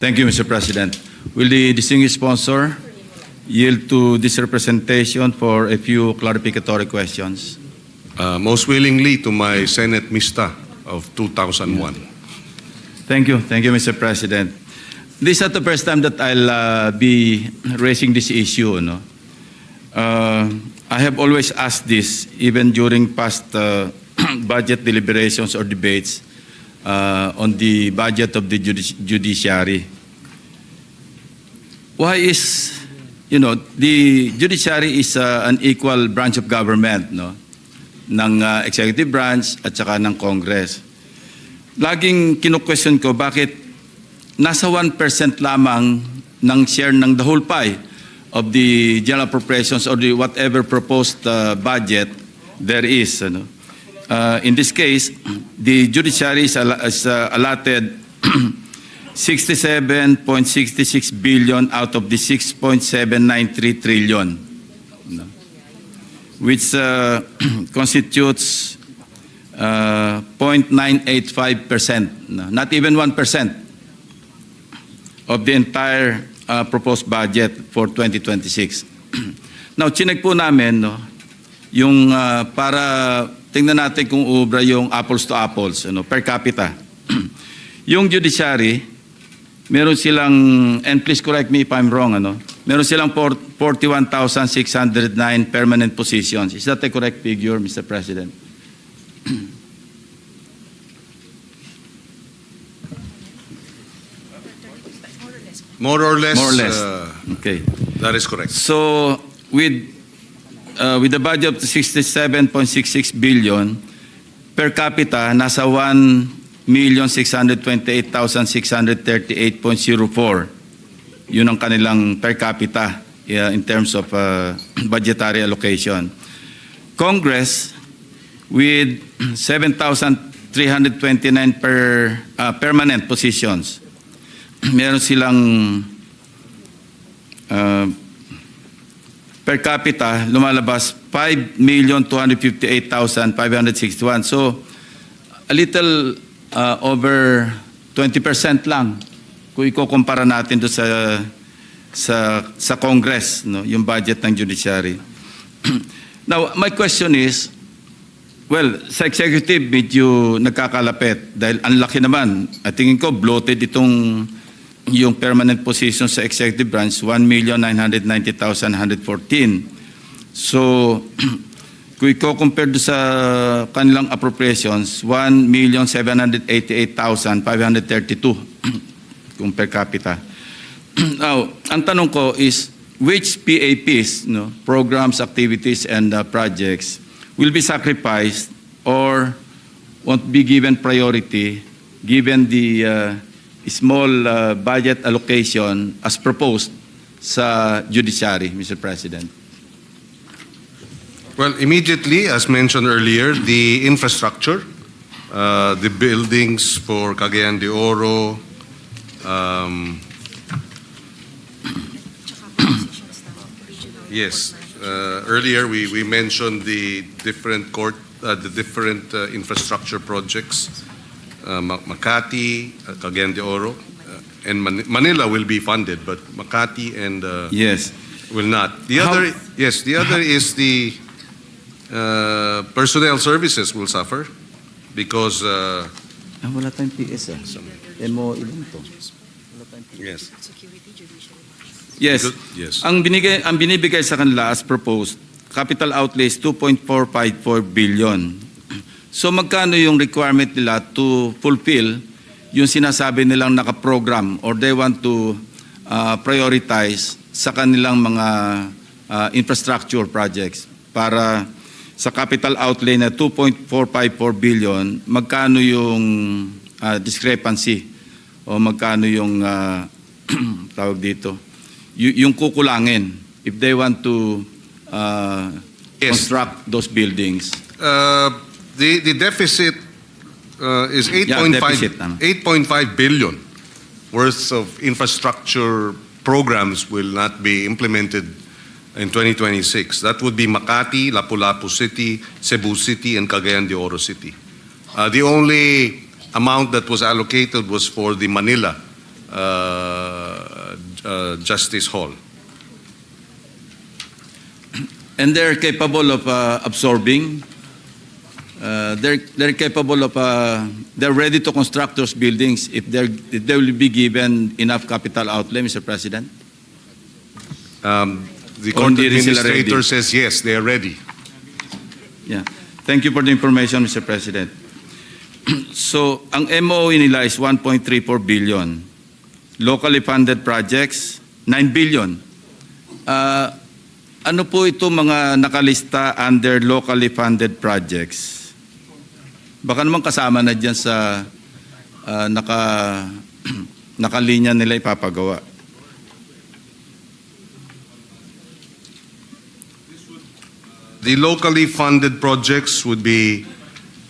Thank you, Mr. President. Will the distinguished sponsor yield to this representation for a few clarificatory questions? Most willingly to my Senate Mista of 2001. Thank you, Mr. President. This is not the first time that I'll be raising this issue. No? I have always asked this, even during past budget deliberations or debates on the budget of the Judiciary. Why is, the Judiciary is an equal branch of government, no? Ng executive branch at saka ng Congress. Laging kinu-question ko bakit nasa 1% lamang ng share ng the whole pie of the general appropriations or the whatever proposed budget there is. In this case, the Judiciary is allotted 67.66 billion out of the 6.793 trillion, which constitutes 0.985%, not even 1% of the entire proposed budget for 2026. Now, chinek po namin, yung para tingnan natin kung ubra yung apples to apples, per capita. Yung Judiciary, meron silang, and please correct me if I'm wrong, meron silang 41,609 permanent positions. Is that a correct figure, Mr. President? More or less. More or less. Okay. That is correct. So, with the budget of 67.66 billion, per capita, nasa 1,628,638.04. Yun ang kanilang per capita in terms of budgetary allocation. Congress, with 7,329 permanent positions, meron silang per capita lumalabas 5,258,561. So, a little over 20% lang kung ikukumpara natin doon sa Congress, yung budget ng Judiciary. Now, my question is, well, sa executive, medyo nagkakalapit dahil ang laki naman. At tingin ko, bloated yung permanent position sa executive branch, 1,990,114. So, kung i-compare sa kanilang appropriations, 1,788,532 kung per capita. Now, ang tanong ko is, which PAPs, programs, activities, and projects will be sacrificed or won't be given priority given the small budget allocation as proposed sa Judiciary, Mr. President? Well, immediately, as mentioned earlier, the infrastructure, the buildings for Cagayan de Oro, yes. Earlier, we mentioned the different infrastructure projects, Makati, Cagayan de Oro, and Manila will be funded, but Makati and Yes. will not. The other is the personnel services will suffer because Wala tayong PS MO ilan to? yes. Yes. Yes. Ang binibigay sa kanila as proposed, capital outlays 2.454 billion. So magkano yung requirement nila to fulfill yung sinasabi nilang nakaprogram or they want to prioritize sa kanilang mga infrastructure projects para sa capital outlay na 2.454 billion, magkano yung discrepancy o magkano yung tawag dito, yung kukulangin if they want to Yes. construct those buildings? The deficit is 8.5 billion worth of infrastructure programs will not be implemented in 2026. That would be Makati, Lapu-Lapu City, Cebu City, and Cagayan de Oro City. The only amount that was allocated was for the Manila Justice Hall. And they're capable of absorbing. They're capable of. They're ready to construct those buildings if they will be given enough capital outlay, Mr. President. The court Hindi rin sila administrator ready. says yes, they are ready. Yeah. Thank you for the information, Mr. President. So, ang MOE nila is 1.34 billion. Locally funded projects, 9 billion. Ano po ito mga nakalista under locally funded projects? Baka naman kasama na dyan sa nakalinya nila ipapagawa. The locally funded projects would be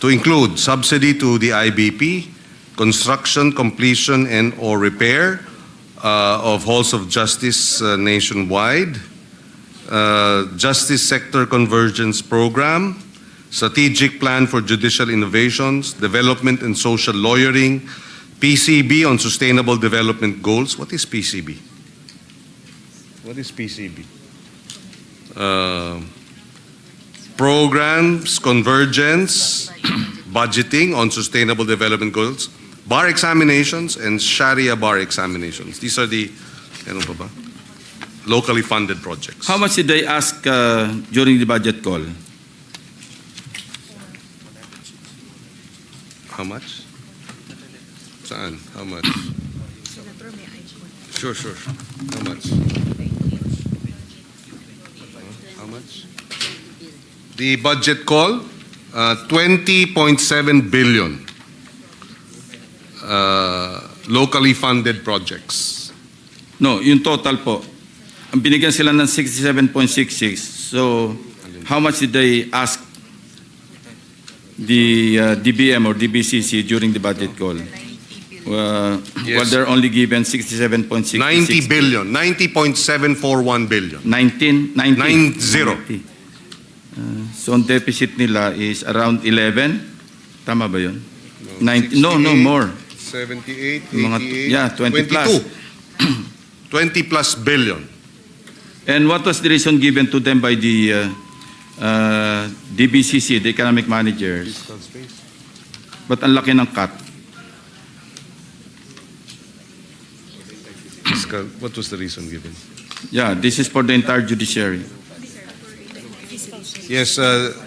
to include subsidy to the IBP, construction, completion, and or repair of halls of justice nationwide, justice sector convergence program, strategic plan for judicial innovations, development and social lawyering, PCB on sustainable development goals. What is PCB? What is PCB? Programs, convergence, budgeting on sustainable development goals, bar examinations, and Sharia bar examinations. These are the ano pa ba? Locally funded projects. How much did they ask during the budget call? How much? Saan? How much? Sure. How much? How much? The budget call, 20.7 billion locally funded projects. No, yung total po. Ang binigyan sila ng 67.66. So, how much did they ask the DBM or DBCC during the budget call? Well, they're only given 67.66. 90 billion, 90.741 billion. 19? 90. So, ang deficit nila is around 11? Tama ba yun? 90, no, more. 78, Mga, 88, yeah, 20 plus. 20 plus billion. And what was the reason given to them by the DBCC, the economic managers? But ang laki ng cut. What was the reason given? Yeah, this is for the entire judiciary. Yes, the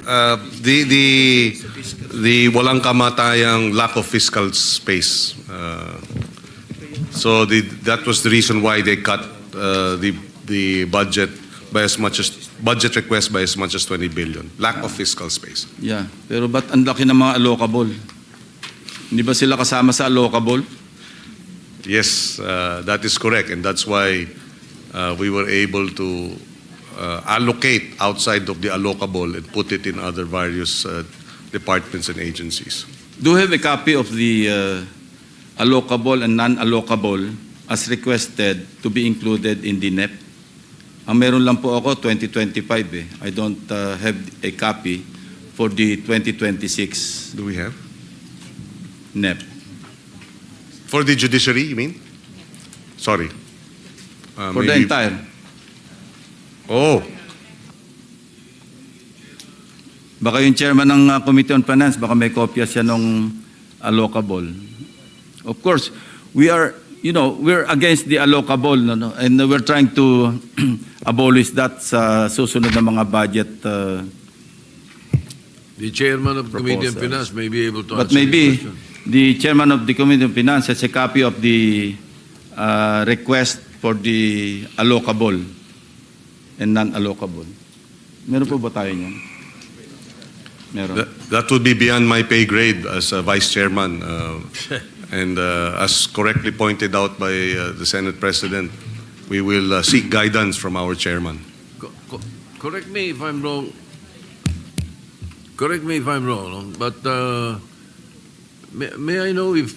walang kamatayang lack of fiscal space. So that was the reason why they cut the budget by as much as budget request by as much as 20 billion. Lack of fiscal space. Yeah, pero ba't ang laki ng mga allocable? Hindi ba sila kasama sa allocable? Yes, that is correct, and that's why we were able to allocate outside of the allocable and put it in other various departments and agencies. Do you have a copy of the allocable and non-allocable as requested to be included in the NEP? Ang meron lang po ako 2025 eh. I don't have a copy for the 2026 Do we have? NEP. For the judiciary, you mean? Sorry. For the entire. Oh, Baka yung chairman ng Committee on Finance, baka may kopya siya ng allocable. Of course, we're against the allocable, no? And we're trying to abolish that sa susunod na mga budget. The chairman of the Committee on proposals. Finance may be able to But answer maybe the question. the chairman of the Committee on Finance has a copy of the request for the allocable and non-allocable. Meron po ba tayo niyan? Meron. that would be beyond my pay grade as a vice chairman. And as correctly pointed out by the Senate President, we will seek guidance from our chairman. Correct me if I'm wrong. Correct me if I'm wrong, but may I know if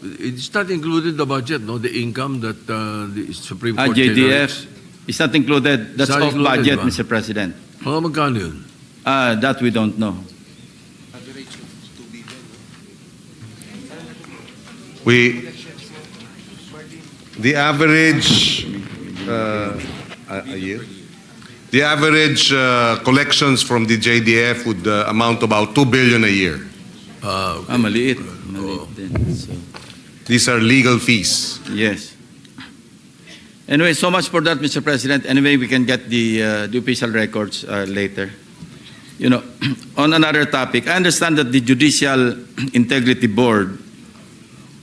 it's not included the budget, no? The income that the Supreme Court JDF is not included. That's It's not off included, budget, ba? Mr. President. Mga magkano yun? That we don't know. The average a year. The average collections from the JDF would amount to about 2 billion a year. Okay. Maliit. Maliit din. So, These are legal fees. yes. Anyway, so much for that, Mr. President. Anyway, we can get the official records later. You know, on another topic, I understand that the Judicial Integrity Board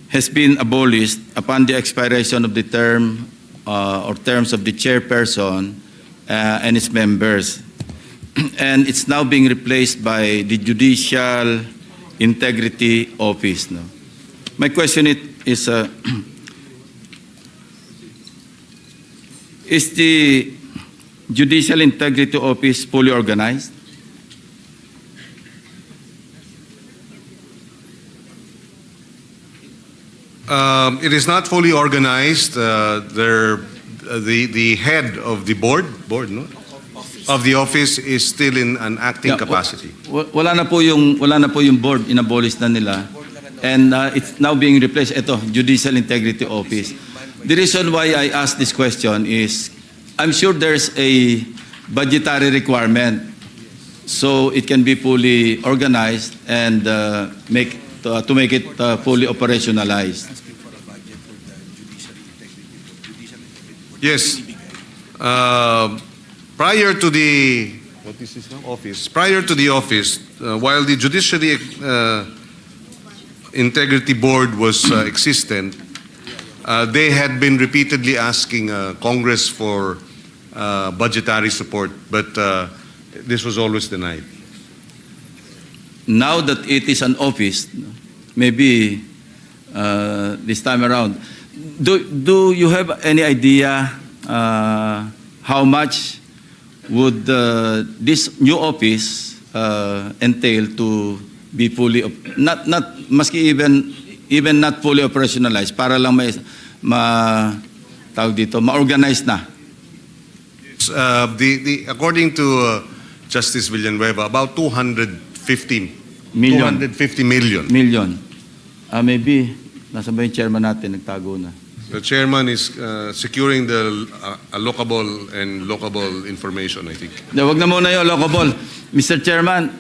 has been abolished upon the expiration of the term or terms of the chairperson and its members. And it's now being replaced by the Judicial Integrity Office. No? My question is the Judicial Integrity Office fully organized? It is not fully organized. The head of the board no? Of the office is still in an acting capacity. Wala na po yung board, inabolish na nila. And it's now being replaced. Ito, Judicial Integrity Office. The reason why I asked this question is I'm sure there's a budgetary requirement so it can be fully organized and to make it fully operationalized. Yes. Prior to the office, while the Judiciary Integrity Board was existent, they had been repeatedly asking Congress for budgetary support, but this was always denied. Now that it is an office, maybe this time around, do you have any idea how much would this new office entail to be fully not maski even not fully operationalized para lang ma-organize na? According to Justice Villanueva, about 250 million. Maybe nasa ba yung chairman natin, nagtago na. The chairman is securing the allocable and locable information, I think. Wag na muna yung allocable. Mr. Chairman,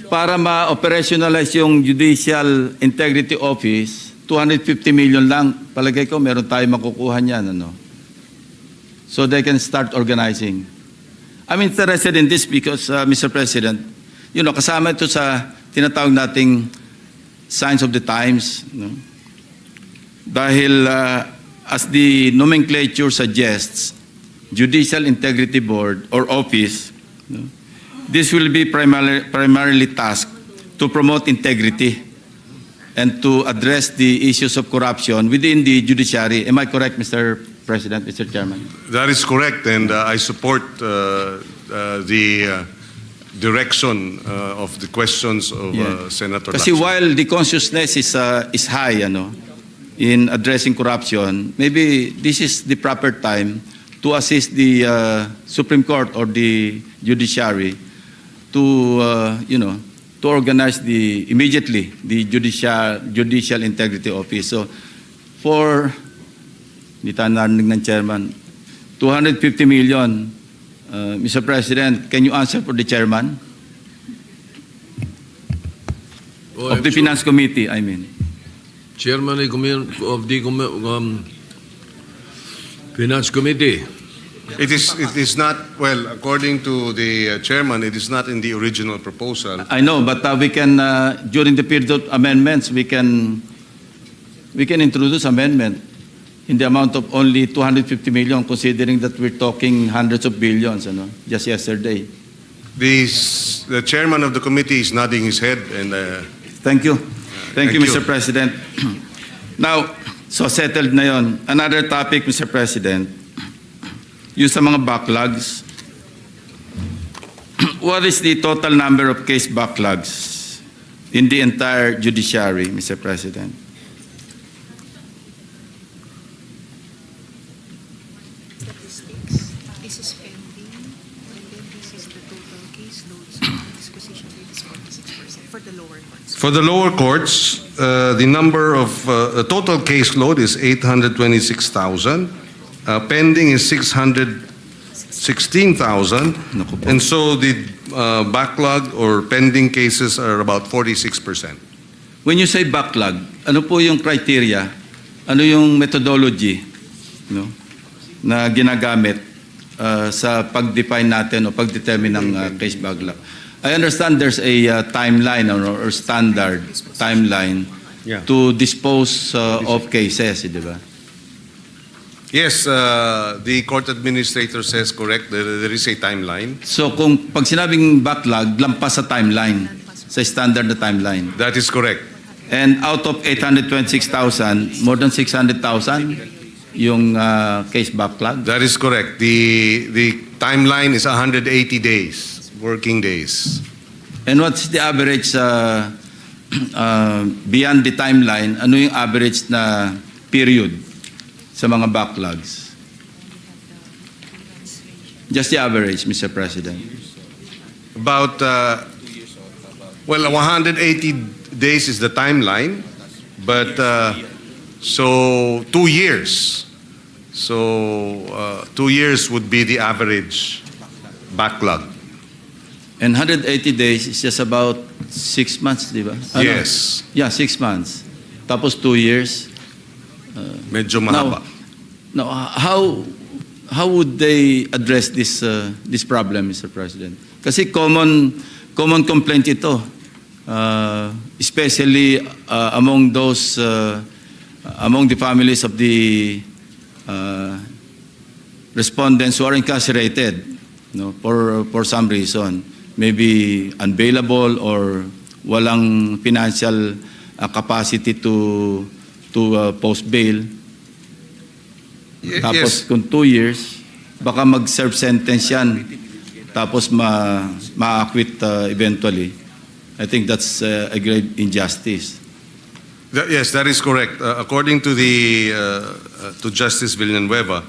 para ma-operationalize yung Judicial Integrity Office, 250 million lang. Palagay ko, meron tayo makukuha niyan, ano? So they can start organizing. I'm interested in this because, Mr. President, you know, kasama ito sa tinatawag nating signs of the times, no? Dahil as the nomenclature suggests, Judicial Integrity Board or Office, no, this will be primarily tasked to promote integrity and to address the issues of corruption within the judiciary. Am I correct, Mr. President, Mr. Chairman? That is correct, and I support the direction of the questions of Senator Kasi Lacson. while the consciousness is high, ano, in addressing corruption, maybe this is the proper time to assist the Supreme Court or the Judiciary to, to organize immediately the Judicial Integrity Office. So, hindi tayo narinig ng Chairman, 250 million, Mr. President, can you answer for the Chairman? Of the Finance Committee, I mean. Chairman of the Finance Committee. It is not, well, according to the chairman, it is not in the original proposal. I know, but we can, during the period of amendments, we can introduce amendment in the amount of only 250 million, considering that we're talking hundreds of billions, just yesterday. The chairman of the committee is nodding his head, and Thank you. Thank you, Thank you. Mr. President. Now, so settled na yon. Another topic, Mr. President, yung sa mga backlogs. What is the total number of case backlogs in the entire judiciary, Mr. President? Statistics. This is pending. And then This is the total caseload, so the disposition rate is 46% for the lower courts. For the lower courts, the number of the total caseload is 826,000. Pending is 616,000, and so the backlog or pending cases are about 46%. When you say backlog, ano po yung criteria? Ano yung methodology, no, na ginagamit sa pag-define natin o pag-determine ng case backlog? I understand there's a timeline or standard timeline to dispose of cases, di ba? Yes, the court administrator says correct. There is a timeline. So kung pag sinabing backlog, lampas sa timeline, sa standard na timeline. That is correct. And out of 826,000, more than 600,000 yung case backlog. That is correct. The timeline is 180 days, working days. And what's the average beyond the timeline? Ano yung average na period sa mga backlogs? Just the average, Mr. President. About, 180 days is the timeline, but so 2 years. So 2 years would be the average backlog. And 180 days is just about 6 months, di ba? Yes. Yeah, 6 months. Tapos 2 years. Medyo mahaba. Now, how would they address this problem, Mr. President? Kasi common complaint ito, especially among those among the families of the respondents who are incarcerated, no, for some reason, maybe unbailable or walang financial capacity to post bail. Tapos kung 2 years, baka mag-serve sentence yan. Tapos ma-acquit eventually. I think that's a great injustice. Yes, that is correct. According to to Justice Villanueva,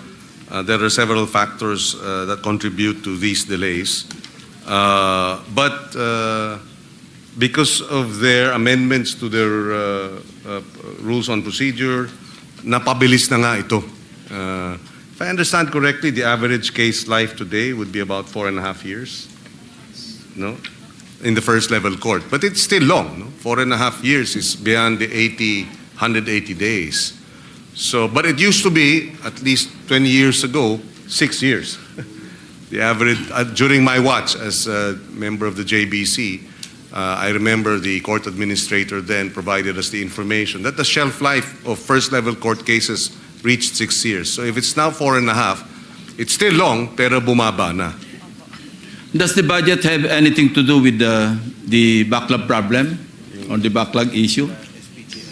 there are several factors that contribute to these delays. But because of their amendments to their rules on procedure, napabilis na nga ito. If I understand correctly, the average case life today would be about 4.5 years, no, in the first level court. But it's still long, no? 4.5 years is beyond the 180 days. So, but it used to be, at least 20 years ago, 6 years. The average, during my watch as a member of the JBC, I remember the court administrator then provided us the information that the shelf life of first level court cases reached 6 years. So if it's now 4.5, it's still long, pero bumaba na. Does the budget have anything to do with the backlog problem or the backlog issue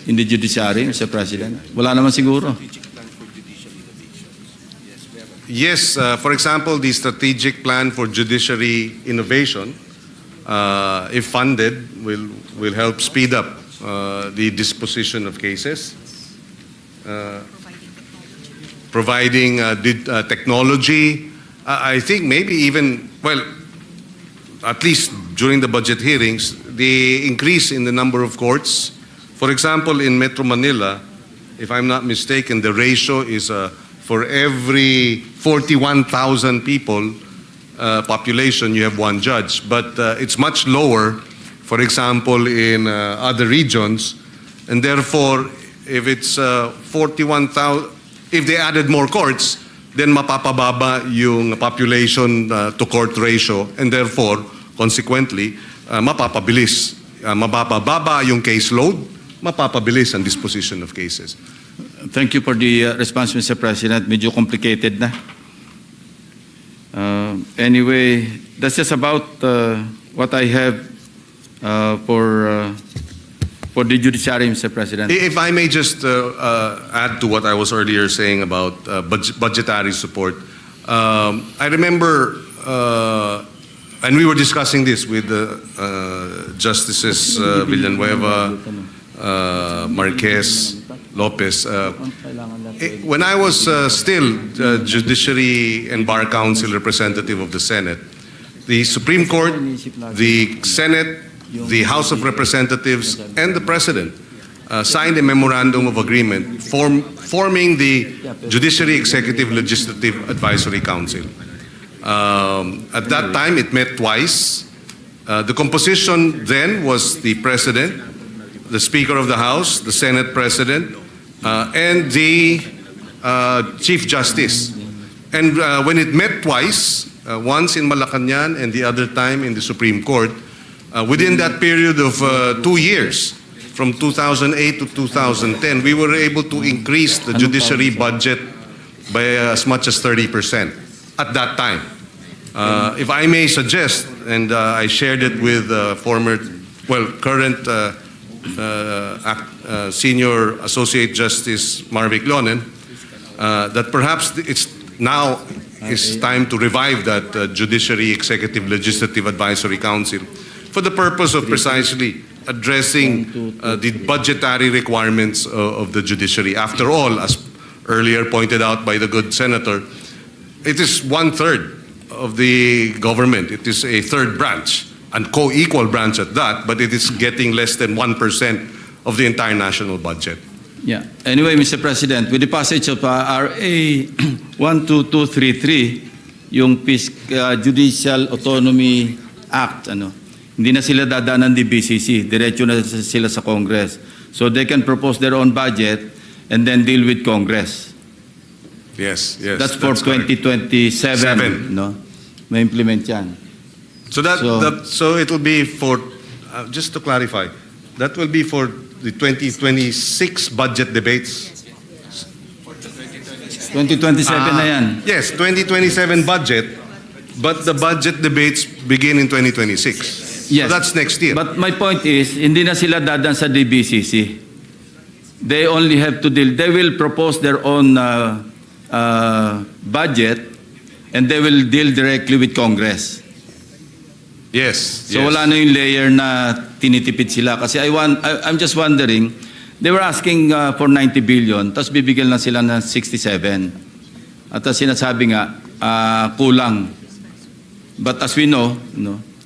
in the judiciary, Mr. President? Wala naman siguro. Yes, for example, the strategic plan for judiciary innovation, if funded, will help speed up the disposition of cases. Providing technology, I think maybe even, well, at least during the budget hearings, the increase in the number of courts. For example, in Metro Manila, if I'm not mistaken, the ratio is for every 41,000 people population, you have one judge. But it's much lower, for example, in other regions. And therefore, if it's 41,000, if they added more courts, then mapapababa yung population to court ratio, and therefore, consequently, mapapabilis. Mapapababa yung caseload, mapapabilis ang disposition of cases. Thank you for the response, Mr. President. Medyo complicated na. Anyway, that's just about what I have for the judiciary, Mr. President. If I may just add to what I was earlier saying about budgetary support, I remember, and we were discussing this with Justices Villanueva, Marquez, Lopez. When I was still Judiciary and Bar Council representative of the Senate, the Supreme Court, the Senate, the House of Representatives, and the President signed a memorandum of agreement forming the Judiciary Executive Legislative Advisory Council. At that time, it met twice. The composition then was the President, the Speaker of the House, the Senate President, and the Chief Justice. And when it met twice, once in Malacanang and the other time in the Supreme Court, within that period of 2 years, from 2008 to 2010, we were able to increase the judiciary budget by as much as 30% at that time. If I may suggest, and I shared it with current Senior Associate Justice Marvic Lonen, that perhaps it's now is time to revive that Judiciary Executive Legislative Advisory Council for the purpose of precisely addressing the budgetary requirements of the judiciary. After all, as earlier pointed out by the good senator, it is 1/3 of the government. It is a third branch, and co-equal branch at that, but it is getting less than 1% of the entire national budget. Yeah. Anyway, Mr. President, with the passage of RA 12233, yung Judicial Autonomy Act, hindi na sila dadaan ng BCC, diretso na sila sa Congress. So they can propose their own budget and then deal with Congress. Yes. That's for 2027, no? May implement yan. So so it will be for, just to clarify, that will be for the 2026 budget debates. 2027 na yan. Yes, 2027 budget, but the budget debates begin in 2026. Yes. So that's next year. But my point is, hindi na sila dadan sa DBCC. They only have to deal, they will propose their own budget and they will deal directly with Congress. Yes. So wala na yung layer na tinitipid sila. Kasi I'm just wondering, they were asking for 90 billion, tapos bibigyan lang sila ng 67. At sinasabi nga, kulang. But as we know,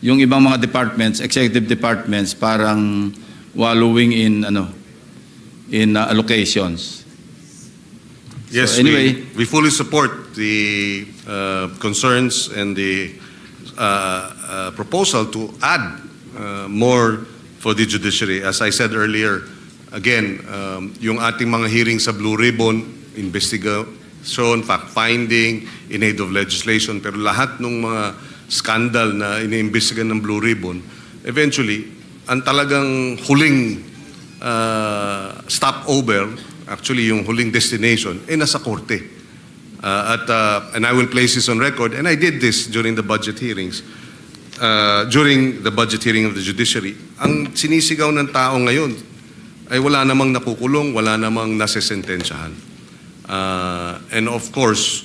yung ibang mga departments, executive departments, parang wallowing in allocations. Yes, so anyway, we fully support the concerns and the proposal to add more for the judiciary. As I said earlier, again, yung ating mga hearings sa Blue Ribbon, investigation, fact-finding, in aid of legislation, pero lahat ng mga scandal na iniimbestigan ng Blue Ribbon, eventually, ang talagang huling stopover, actually yung huling destination, nasa korte. And I will place this on record, and I did this during the budget hearings, during the budget hearing of the judiciary. Ang sinisigaw ng tao ngayon ay wala namang nakukulong, wala namang nasesentensyahan. And of course,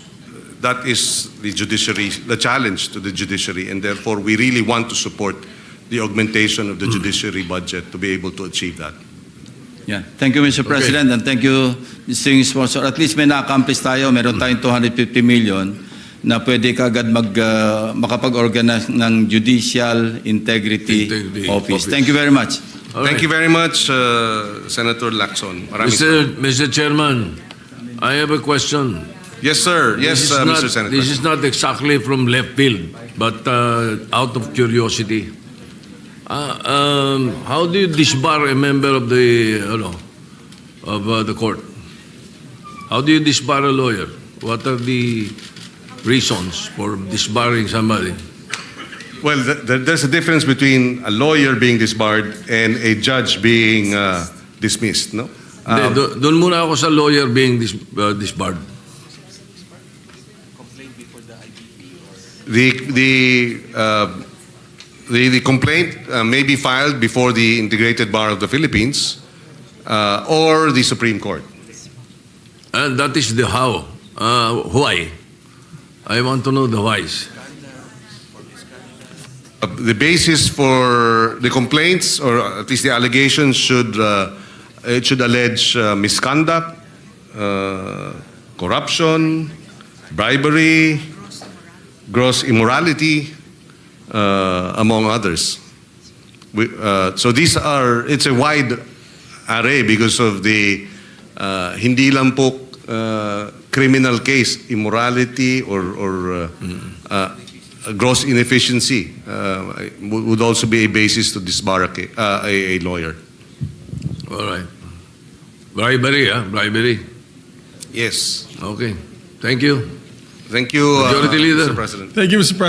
that is the judiciary, the challenge to the judiciary, and therefore we really want to support the augmentation of the judiciary budget to be able to achieve that. yeah. Thank you, Mr. President, and thank you, distinguished sponsor. At least may na-accomplish tayo. Meron tayong 250 million na pwede kagad makapag-organize ng Judicial Integrity Office. Thank you very much. Thank you very much, Senator Lacson. Mr. Chairman, I have a question. Yes, sir. Yes, Mr. Senator. This is not exactly from left field, but out of curiosity. How do you disbar a member of the court? How do you disbar a lawyer? What are the reasons for disbarring somebody? Well, there's a difference between a lawyer being disbarred and a judge being dismissed, no? Doon muna ako sa lawyer being disbarred. The complaint may be filed before the Integrated Bar of the Philippines or the Supreme Court. And that is the how. Why? I want to know the whys. The basis for the complaints, or at least the allegations, should allege misconduct, corruption, bribery, gross immorality, among others. So it's a wide array because of the hindi lang po criminal case, immorality or gross inefficiency would also be a basis to disbar a lawyer. All right. Bribery, bribery. Yes. Okay. Thank you. Thank you, Majority Leader. Mr. President. Thank you, Mr. President.